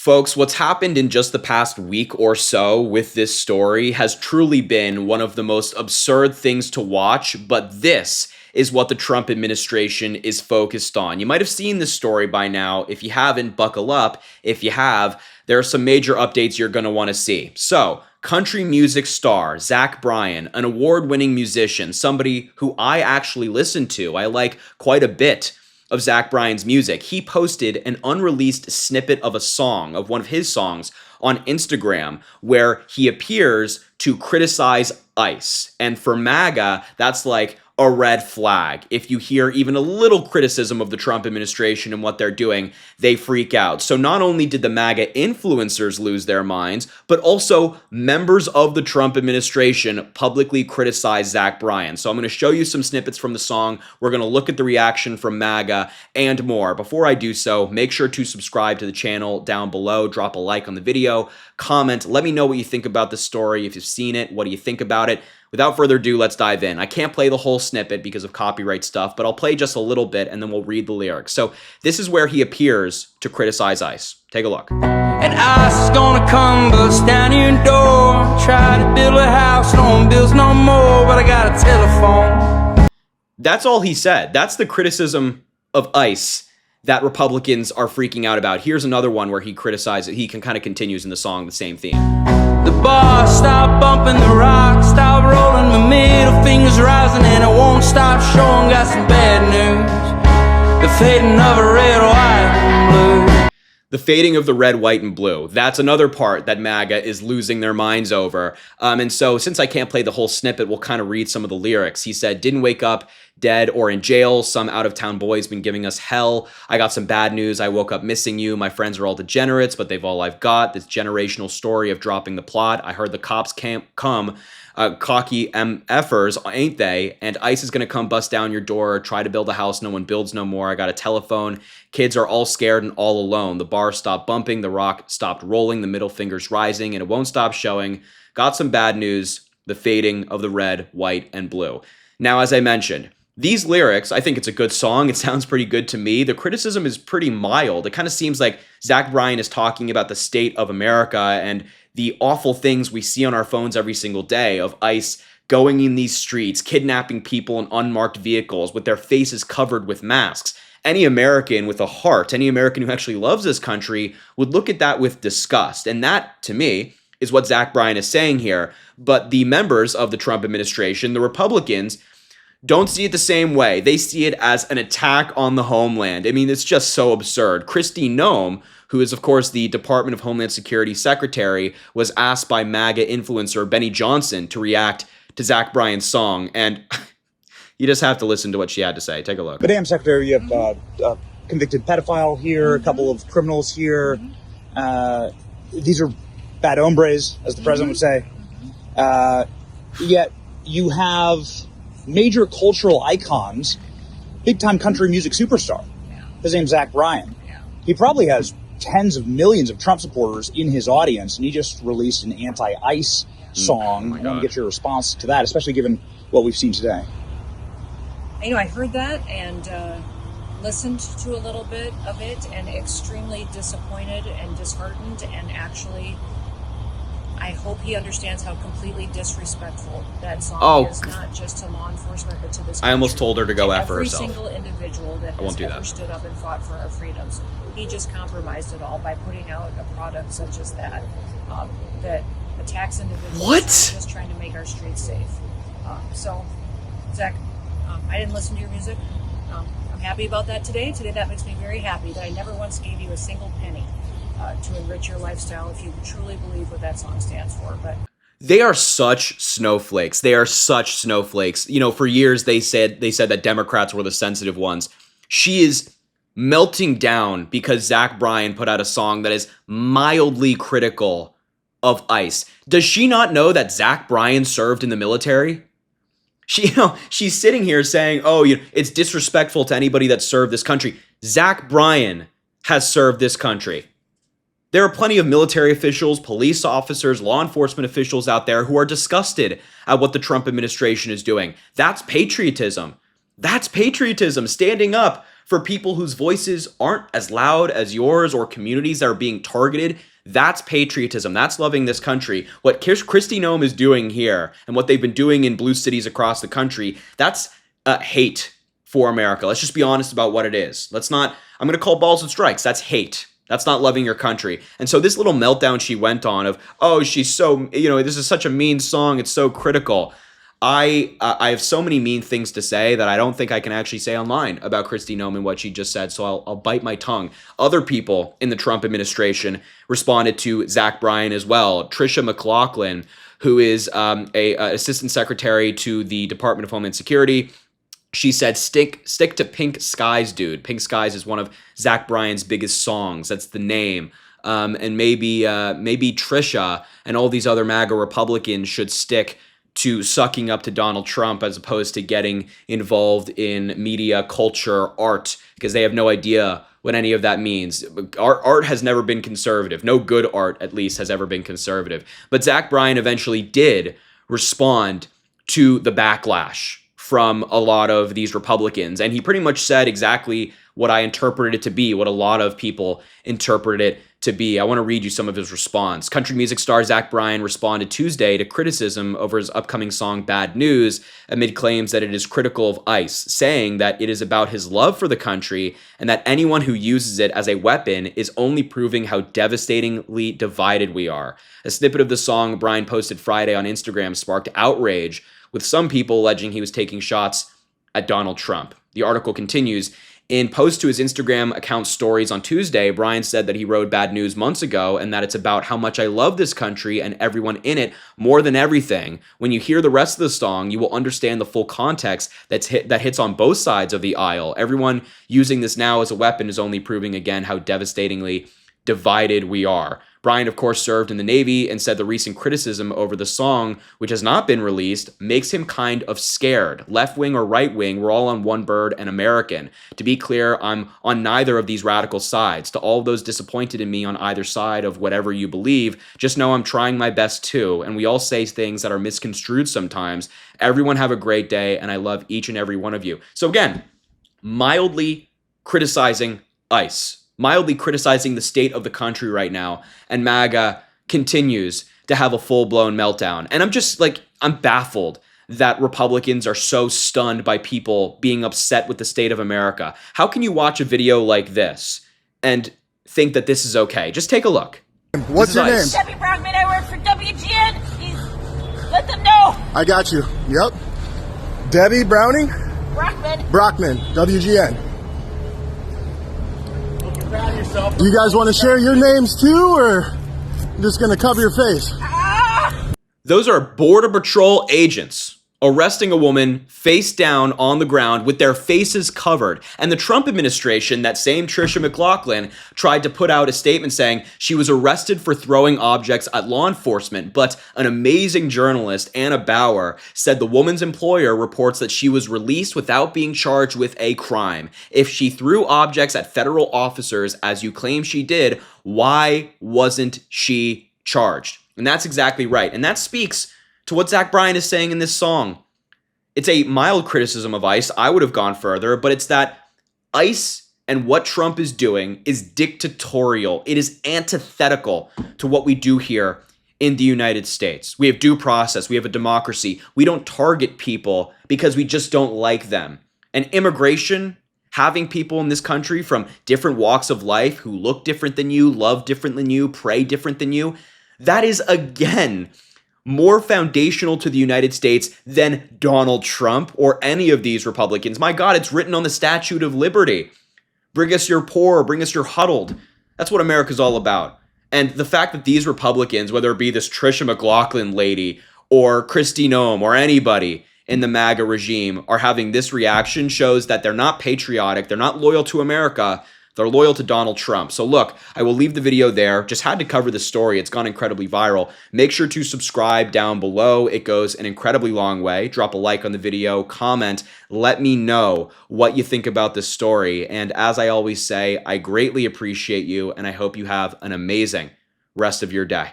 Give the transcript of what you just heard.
Folks, what's happened in just the past week or so with this story has truly been one of the most absurd things to watch, but this is what the Trump administration is focused on. You might have seen this story by now. If you haven't, buckle up. If you have, there are some major updates you're going to want to see. So, country music star Zach Bryan, an award-winning musician, somebody who I actually listen to. I like quite a bit of Zach Bryan's music. He posted an unreleased snippet of a song, of one of his songs, on Instagram where he appears to criticize ICE. And for MAGA, that's like a red flag. If you hear even a little criticism of the Trump administration and what they're doing, they freak out. So not only did the MAGA influencers lose their minds, but also members of the Trump administration publicly criticized Zach Bryan. So I'm going to show you some snippets from the song. We're going to look at the reaction from MAGA and more. Before I do so, make sure to subscribe to the channel down below, drop a like on the video, comment, let me know what you think about the story. If you've seen it, what do you think about it? Without further ado, let's dive in. I can't play the whole snippet because of copyright stuff, but I'll play just a little bit and then we'll read the lyrics. So this is where he appears to criticize ICE. Take a look. And ICE is gonna come bust down your door. Try to build a house, no one builds no more, but I got a telephone. That's all he said. That's the criticism of ICE that Republicans are freaking out about. Here's another one where he criticizes it. He kind of continues in the song the same theme. The bar, stop bumping the rock, stop rolling, my middle finger's rising and I won't stop showing. Got some bad news, the fading of a red, white, and blue. The fading of the red, white, and blue. That's another part that MAGA is losing their minds over. And so since I can't play the whole snippet, we'll kind of read some of the lyrics. He said, didn't wake up dead or in jail. Some out-of-town boy's been giving us hell. I got some bad news. I woke up missing you. My friends are all degenerates, but they've all I've got. This generational story of dropping the plot. I heard the cops can't come. Cocky MFers, ain't they? And ICE is going to come bust down your door, try to build a house no one builds no more. I got a telephone. Kids are all scared and all alone. The bar stopped bumping. The rock stopped rolling. The middle finger's rising, and it won't stop showing. Got some bad news. The fading of the red, white, and blue. Now, as I mentioned, these lyrics, I think it's a good song. It sounds pretty good to me. The criticism is pretty mild. It kind of seems like Zach Bryan is talking about the state of America and the awful things we see on our phones every single day of ICE going in these streets, kidnapping people in unmarked vehicles with their faces covered with masks. Any American with a heart, any American who actually loves this country would look at that with disgust. And that, to me, is what Zach Bryan is saying here. But the members of the Trump administration, the Republicans, don't see it the same way. They see it as an attack on the homeland. I mean, it's just so absurd. Kristi Noem, who is, of course, the Department of Homeland Security Secretary, was asked by MAGA influencer Benny Johnson to react to Zach Bryan's song. And you just have to listen to what she had to say. Take a look. Madam Secretary, you have a convicted pedophile here, a couple of criminals here. These are bad hombres, as the president would say. Yet you have major cultural icons, big-time country music superstar. His name's Zach Bryan. He probably has tens of millions of Trump supporters in his audience, and he just released an anti-ICE song. I want to get your response to that, especially given what we've seen today. You know, I heard that and listened to a little bit of it and extremely disappointed and disheartened, and actually I hope he understands how completely disrespectful that song is, not just to law enforcement, but to this country. I almost told her to go F herself. Every single individual that has ever stood up and fought for our freedoms. He just compromised it all by putting out a product such as that, that attacks individuals. What? Just trying to make our streets safe. So, Zach, I didn't listen to your music. I'm happy about that today. Today that makes me very happy that I never once gave you a single penny to enrich your lifestyle if you truly believe what that song stands for. But they are such snowflakes. They are such snowflakes. You know, for years they said that Democrats were the sensitive ones. She is melting down because Zach Bryan put out a song that is mildly critical of ICE. Does she not know that Zach Bryan served in the military? She's sitting here saying, it's disrespectful to anybody that served this country. Zach Bryan has served this country. There are plenty of military officials, police officers, law enforcement officials out there who are disgusted at what the Trump administration is doing. That's patriotism. That's patriotism, standing up for people whose voices aren't as loud as yours or communities that are being targeted. That's patriotism. That's loving this country. What Kristi Noem is doing here and what they've been doing in blue cities across the country, that's hate for America. Let's just be honest about what it is. I'm going to call balls and strikes. That's hate. That's not loving your country. And so this little meltdown she went on of, oh, she's so, this is such a mean song. It's so critical. I have so many mean things to say that I don't think I can actually say online about Kristi Noem and what she just said, so I'll bite my tongue. Other people in the Trump administration responded to Zach Bryan as well. Tricia McLaughlin, who is a assistant secretary to the Department of Homeland Security, she said, stick to Pink Skies, dude. Pink Skies is one of Zach Bryan's biggest songs. That's the name. And maybe Tricia and all these other MAGA Republicans should stick to sucking up to Donald Trump as opposed to getting involved in media, culture, art, because they have no idea what any of that means. Art has never been conservative. No good art, at least, has ever been conservative. But Zach Bryan eventually did respond to the backlash from a lot of these Republicans. And he pretty much said exactly what I interpreted it to be, what a lot of people interpreted it to be. I want to read you some of his response. Country music star Zach Bryan responded Tuesday to criticism over his upcoming song Bad News amid claims that it is critical of ICE, saying that it is about his love for the country and that anyone who uses it as a weapon is only proving how devastatingly divided we are. A snippet of the song Bryan posted Friday on Instagram sparked outrage, with some people alleging he was taking shots at Donald Trump. The article continues. In post to his Instagram account stories on Tuesday, Bryan said that he wrote Bad News months ago and that it's about how much I love this country and everyone in it more than everything. When you hear the rest of the song, you will understand the full context that hits on both sides of the aisle. Everyone using this now as a weapon is only proving again how devastatingly divided we are. Bryan, of course, served in the Navy and said the recent criticism over the song, which has not been released, makes him kind of scared. Left wing or right wing, we're all on one bird and American. To be clear, I'm on neither of these radical sides. To all those disappointed in me on either side of whatever you believe, just know I'm trying my best too. And we all say things that are misconstrued sometimes. Everyone have a great day, and I love each and every one of you. So again, mildly criticizing ICE. Mildly criticizing the state of the country right now, and MAGA continues to have a full-blown meltdown. And I'm baffled that Republicans are so stunned by people being upset with the state of America. How can you watch a video like this and think that this is okay? Just take a look. What's your name? Debbie Brockman, I work for WGN. Please let them know. I got you. Yep. Debbie Browning? Brockman, WGN. Do you guys want to share your names too, or I'm just going to cover your face? Those are Border Patrol agents arresting a woman face down on the ground with their faces covered. And the Trump administration, that same Tricia McLaughlin, tried to put out a statement saying she was arrested for throwing objects at law enforcement. But an amazing journalist, Anna Bauer, said the woman's employer reports that she was released without being charged with a crime. If she threw objects at federal officers, as you claim she did, why wasn't she charged? And that's exactly right. And that speaks to what Zach Bryan is saying in this song. It's a mild criticism of ICE. I would have gone further, but it's that ICE and what Trump is doing is dictatorial. It is antithetical to what we do here in the United States. We have due process. We have a democracy. We don't target people because we just don't like them. And immigration, having people in this country from different walks of life who look different than you, love different than you, pray different than you, that is, again, more foundational to the United States than Donald Trump or any of these Republicans. My God, it's written on the Statue of Liberty. Bring us your poor, bring us your huddled. That's what America's all about. And the fact that these Republicans, whether it be this Tricia McLaughlin lady or Kristi Noem or anybody in the MAGA regime, are having this reaction shows that they're not patriotic, they're not loyal to America, they're loyal to Donald Trump. So look, I will leave the video there. Just had to cover the story. It's gone incredibly viral. Make sure to subscribe down below. It goes an incredibly long way. Drop a like on the video, comment, let me know what you think about this story. And as I always say, I greatly appreciate you, and I hope you have an amazing rest of your day.